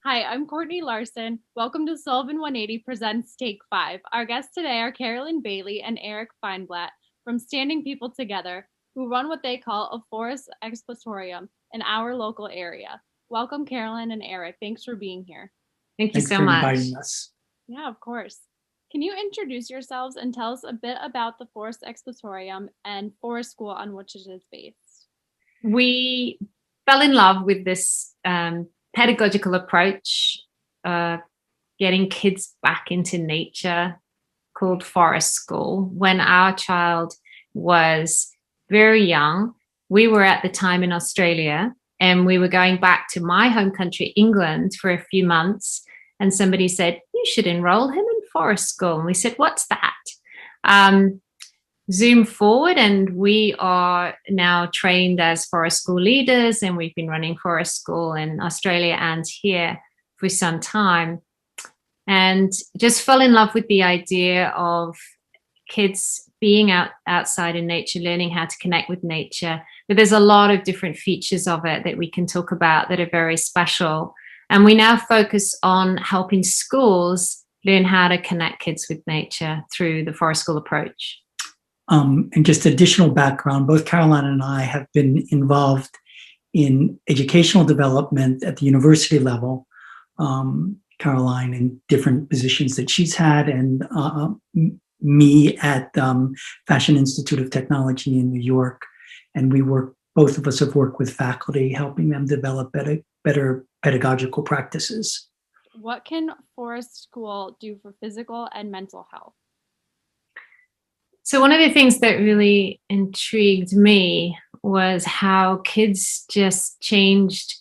Hi, I'm Courtney Larson. Welcome to Sullivan 180 Presents Take 5. Our guests today are Carolyn Baillie and Eric Feinblatt from Standing People Together, who run what they call a forest exploratorium in our local area. Welcome, Carolyn and Eric. Thanks for being here. Thank you Thanks so for much. inviting us. Yeah, of course. Can you introduce yourselves and tell us a bit about the Forest Exploratorium and Forest School on which it is based? We fell in love with this pedagogical approach, uh, getting kids back into nature, called Forest School. When our child was very young, we were at the time in Australia and we were going back to my home country, England, for a few months. And somebody said, "You should enroll him in Forest School." And we said, "What's that?" Um, Zoom forward, and we are now trained as forest school leaders, and we've been running forest school in Australia and here for some time, and just fell in love with the idea of kids being outside in nature, learning how to connect with nature. But there's a lot of different features of it that we can talk about that are very special, and we now focus on helping schools learn how to connect kids with nature through the forest school approach. And just additional background, both Caroline and I have been involved in educational development at the university level. Caroline in different positions that she's had, and me at Fashion Institute of Technology in New York. And both of us have worked with faculty, helping them develop better pedagogical practices. What can Forest School do for physical and mental health? So one of the things that really intrigued me was how kids just changed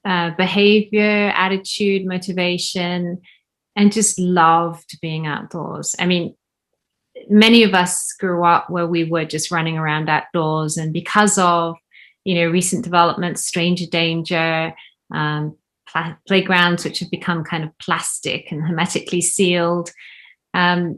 behavior, attitude, motivation, and just loved being outdoors. I mean, many of us grew up where we were just running around outdoors, and because of recent developments, stranger danger, playgrounds which have become kind of plastic and hermetically sealed,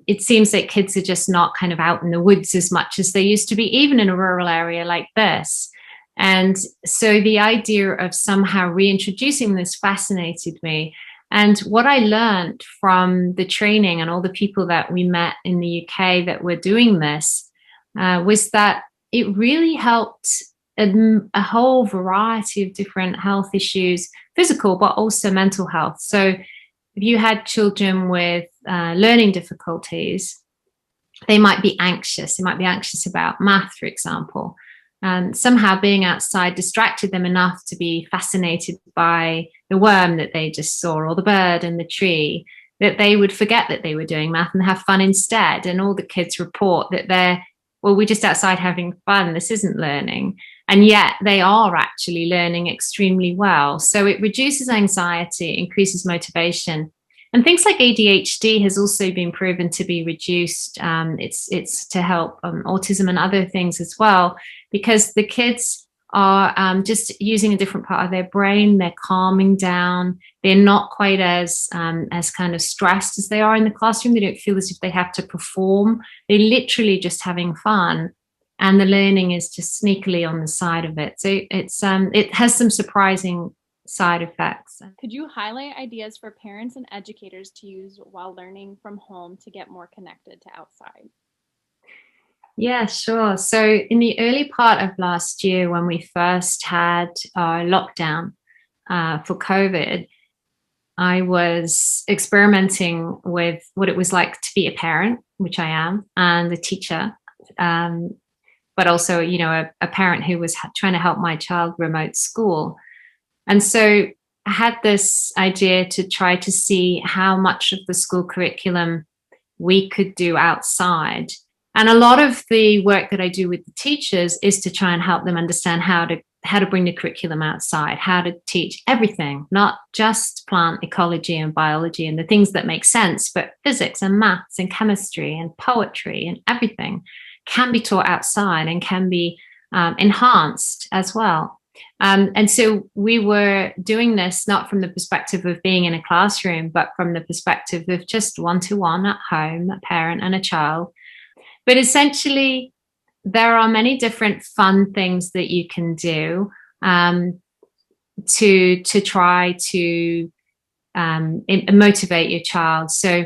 it seems that kids are just not kind of out in the woods as much as they used to be, even in a rural area like this. And so the idea of somehow reintroducing this fascinated me. And what I learned from the training and all the people that we met in the UK that were doing this was that it really helped a whole variety of different health issues, physical, but also mental health. So if you had children with learning difficulties, they might be anxious. They might be anxious about math, for example. And somehow being outside distracted them enough to be fascinated by the worm that they just saw or the bird in the tree, that they would forget that they were doing math and have fun instead. And all the kids report that we're just outside having fun. This isn't learning. And yet they are actually learning extremely well. So it reduces anxiety, increases motivation. And things like ADHD has also been proven to be reduced. It's to help autism and other things as well, because the kids are just using a different part of their brain. They're calming down. They're not quite as kind of stressed as they are in the classroom. They don't feel as if they have to perform. They're literally just having fun, and the learning is just sneakily on the side of it. So it has some surprising side effects. Could you highlight ideas for parents and educators to use while learning from home to get more connected to outside? Yeah, sure. So in the early part of last year, when we first had our lockdown for COVID, I was experimenting with what it was like to be a parent, which I am, and a teacher, but also, a parent who was trying to help my child remote school. And so I had this idea to try to see how much of the school curriculum we could do outside. And a lot of the work that I do with the teachers is to try and help them understand how to bring the curriculum outside, how to teach everything, not just plant ecology and biology and the things that make sense, but physics and maths and chemistry and poetry and everything can be taught outside and can be enhanced as well. And so we were doing this not from the perspective of being in a classroom, but from the perspective of just one-to-one at home, a parent and a child. But essentially, there are many different fun things that you can do to try to motivate your child. So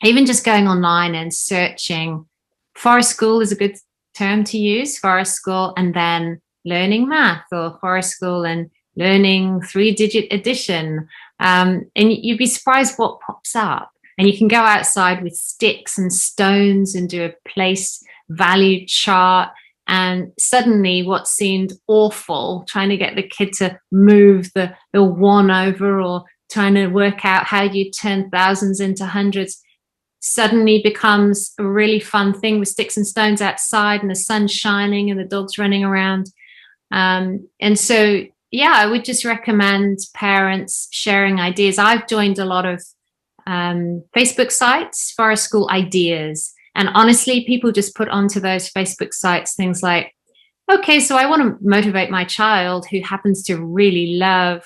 even just going online and searching, forest school is a good term to use, forest school, and then learning math, or forest school and learning 3-digit addition. And you'd be surprised what pops up. And you can go outside with sticks and stones and do a place value chart. And suddenly what seemed awful, trying to get the kid to move the one over, or trying to work out how you turn thousands into hundreds, suddenly becomes a really fun thing with sticks and stones outside and the sun's shining and the dog's running around. And so, yeah, I would just recommend parents sharing ideas. I've joined a lot of Facebook sites, forest school ideas. And honestly, people just put onto those Facebook sites things like, okay, so I want to motivate my child who happens to really love,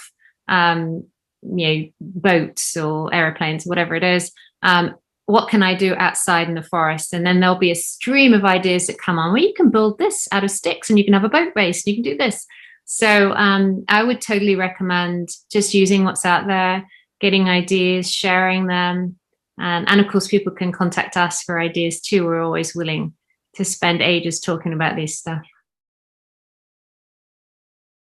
boats or airplanes, whatever it is. What can I do outside in the forest? And then there'll be a stream of ideas that come on. Well, you can build this out of sticks, and you can have a boat race, and you can do this. So I would totally recommend just using what's out there, getting ideas, sharing them. And of course, people can contact us for ideas too. We're always willing to spend ages talking about this stuff.